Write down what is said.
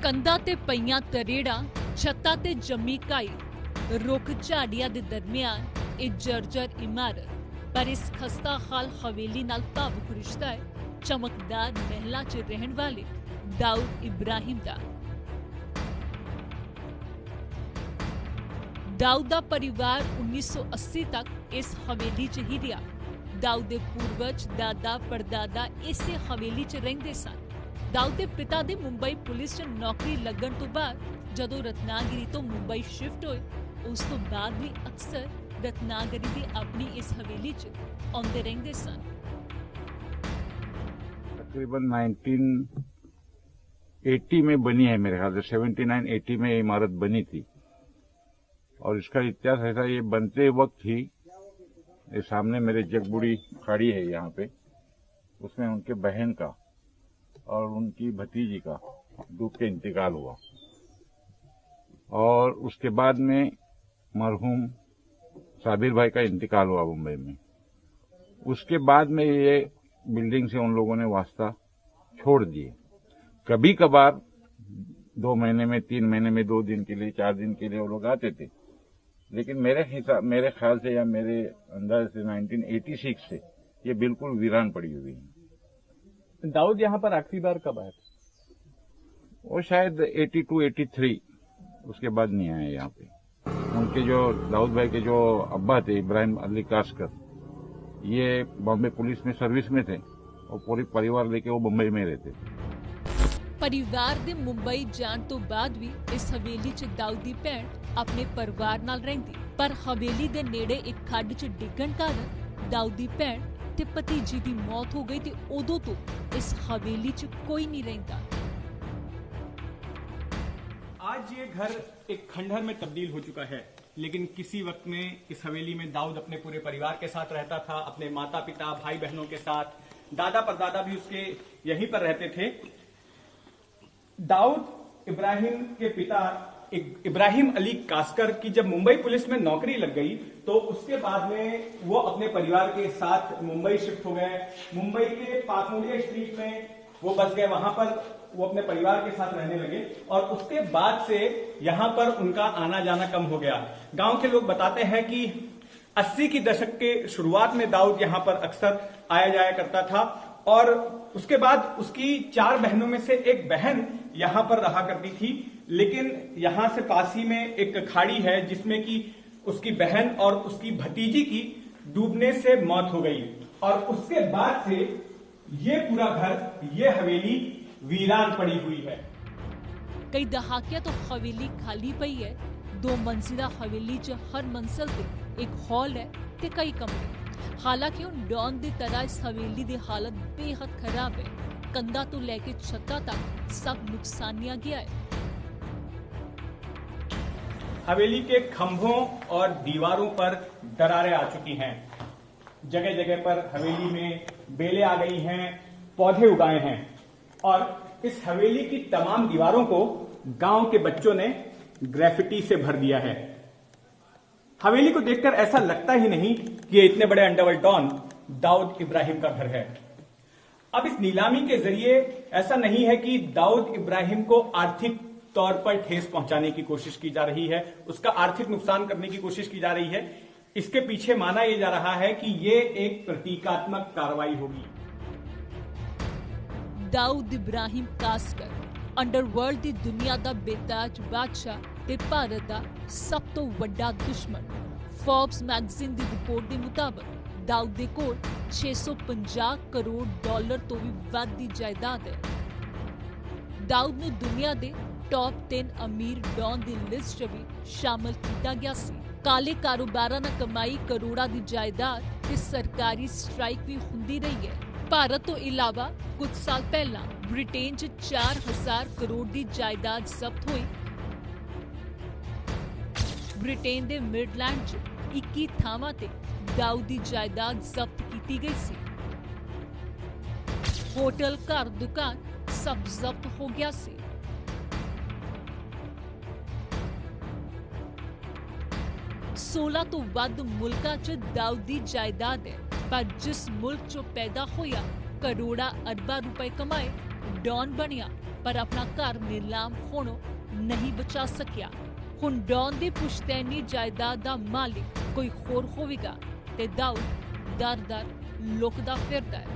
ਕੰਧਾਂ ਤੇ ਪਈਆਂ ਤਰੇੜਾਂ, ਛੱਤਾਂ ਤੇ ਜੰਮੀ ਕਾਈ, ਰੁੱਖ ਝਾੜੀਆਂ ਦੇ ਦਰਮਿਆਨ ਇਹ ਜਰਜਰ ਇਮਾਰਤ। ਪਰ ਇਸ ਖਸਤਾ ਹਾਲ ਹਵੇਲੀ ਨਾਲ ਭਾਵੁਕ ਰਿਸ਼ਤਾ ਹੈ ਚਮਕਦਾਰ ਮਹਿਲਾਂ 'ਚ ਰਹਿਣ ਵਾਲੇ ਦਾਊਦ ਇਬਰਾਹਿਮ ਦਾ। ਦਾਊਦ ਦਾ ਪਰਿਵਾਰ 1980 ਤੱਕ ਇਸ ਹਵੇਲੀ 'ਚ ਹੀ ਰਿਹਾ। ਦਾਊਦ ਦੇ ਪੂਰਵਜ ਦਾਦਾ ਪੜਦਾਦਾ ਇਸੇ ਹਵੇਲੀ 'ਚ ਰਹਿੰਦੇ ਸਨ। ਦਾਊਦ ਦੇ ਪਿਤਾ ਦੇ ਮੁੰਬਈ ਪੁਲਿਸ 'ਚ ਨੌਕਰੀ ਲੱਗਣ ਤੋਂ ਬਾਅਦ ਜਦੋਂ ਰਤਨਾਗਿਰੀ ਤੋਂ ਮੁੰਬਈ ਸ਼ਿਫਟ ਹੋਏ, ਉਸ ਤੋਂ ਬਾਅਦ ਵੀ ਅਕਸਰ रत्नागिरी की अपनी इस हवेली च आउंदे रहंदे सन। तकरीबन 1980 में बनी है, मेरे ख्याल से 79-80 में ये इमारत बनी थी। और इसका इतिहास ऐसा, ये बनते वक्त ही ये सामने मेरे जगबुड़ी खड़ी है यहाँ पे, उसमें उनके बहन का और उनकी भतीजी का डूब के इंतकाल हुआ। और उसके बाद में मरहूम साबिर भाई का इंतकाल हुआ मुंबई में। उसके बाद में ये बिल्डिंग से उन लोगों ने वास्ता छोड़ दिए। कभी कभार 2 महीने में, 3 महीने में, 2 दिन के लिए, 4 दिन के लिए वो लोग आते थे। लेकिन मेरे ख्याल से या मेरे अंदाज से 1986 से ये बिल्कुल वीरान पड़ी हुई है। दाऊद यहाँ पर आखिरी बार कब आए? वो शायद 82-83, उसके बाद नहीं आए यहाँ पे। उनके जो दाऊद भाई के जो अब्बा थे इब्राहिम अली कास्कर, ये बॉम्बे पुलिस में सर्विस में थे और पूरी परिवार लेके वो मुंबई में रहते थे। परिवार दे मुंबई जान तो बाद भी इस हवेली च दाऊद दी भैण अपने परिवार नाल रहिंदी, पर हवेली दे नेड़े एक खड्ड च डिग्गण कारण दाऊद दी भैण ते भतीजी दी मौत हो गई ते उदों तो इस हवेली च कोई नहीं रहिंदा। आज ये घर एक खंडहर में तब्दील हो चुका है, लेकिन किसी वक्त में इस हवेली में दाऊद अपने पूरे परिवार के साथ रहता था, अपने माता पिता भाई बहनों के साथ। दादा परदादा भी उसके यहीं पर रहते थे। दाऊद इब्राहिम के पिता इब्राहिम अली कास्कर की जब मुंबई पुलिस में नौकरी लग गई, तो उसके बाद में वो अपने परिवार के साथ मुंबई शिफ्ट हो गए। मुंबई के पाकमुड़िया स्ट्रीट में वो बस गए, वहां पर वो अपने परिवार के साथ रहने लगे। और उसके बाद से यहां पर उनका आना जाना कम हो गया। गांव के लोग बताते हैं कि 80 की दशक के शुरुआत में दाऊद यहां पर अक्सर आया जाया करता था। और उसके बाद उसकी 4 बहनों में से एक बहन यहां पर रहा करती थी। लेकिन यहां से पास ही में एक खाड़ी है जिसमें कि उसकी बहन और उसकी भतीजी की डूबने से मौत हो गई। और उसके बाद से ये पूरा घर, ये हवेली वीरान पड़ी हुई है। कई दहाकिया तो हवेली खाली पई है। 2 मंजिला हवेली च हर मंजिल ते एक हॉल है ते कई कमरे। हालांकि हुण डॉन दी तरह इस हवेली दी हालत बेहद खराब है। कंधा तो लेके छत्ता तक सब नुकसानिया गया है। हवेली के खंभों और दीवारों पर दरारें आ चुकी हैं। जगह जगह पर हवेली में बेलें आ गई हैं, पौधे उगाए हैं। और इस हवेली की तमाम दीवारों को गांव के बच्चों ने ग्रेफिटी से भर दिया है। हवेली को देखकर ऐसा लगता ही नहीं कि ये इतने बड़े अंडरवर्ल्ड डॉन दाऊद इब्राहिम का घर है। अब इस नीलामी के जरिए ऐसा नहीं है कि दाऊद इब्राहिम को आर्थिक तौर पर ठेस पहुंचाने की कोशिश की जा रही है, उसका आर्थिक नुकसान करने की कोशिश की जा रही है। इसके पीछे माना यह जा रहा है कि ये एक प्रतीकात्मक कार्रवाई होगी। दाऊद इब्राहिम कास्कर अंडरवर्ल्ड दी दुनिया दा बेताज बादशाह ते भारत दा सब तो वड्डा दुश्मन। फोर्ब्स मैगजीन दी रिपोर्ट दे मुताबिक दाऊद दे कोल 650 करोड़ डॉलर तो भी वध दी जायदाद है। दाऊद नूं दुनिया दे टॉप 10 अमीर डॉन दी लिस्ट च भी शामिल किया गया सी। काले कारोबारां नाल कमाई करोड़ां दी जायदाद ते सरकारी स्ट्राइक भी हुंदी रही है। भारत तो इलावा कुछ साल पहला ब्रिटेन च 4000 करोड़ दी जायदाद जब्त हुई। ब्रिटेन दे मिडलैंड च 21 थावां ते दाऊद दी जायदाद जब्त की गई सी। होटल, घर, दुकान सब जब्त हो गया सी। 16 तो वध मुल्कां च दाऊद दी जायदाद है, पर जिस मुल्क चो पैदा होया करोड़ा अरबा रुपए कमाए ਡੌਨ ਬਣਿਆ ਪਰ ਆਪਣਾ ਘਰ ਨੀਲਾਮ ਹੋਣੋਂ ਨਹੀਂ ਬਚਾ ਸਕਿਆ। ਹੁਣ ਡੌਨ ਦੀ ਪੁਸ਼ਤੈਨੀ ਜਾਇਦਾਦ ਦਾ ਮਾਲਿਕ ਕੋਈ ਹੋਰ ਹੋਵੇਗਾ ਤੇ ਦਾਊਦ ਦਰ-ਦਰ ਲੁਕਦਾ ਫਿਰਦਾ ਹੈ।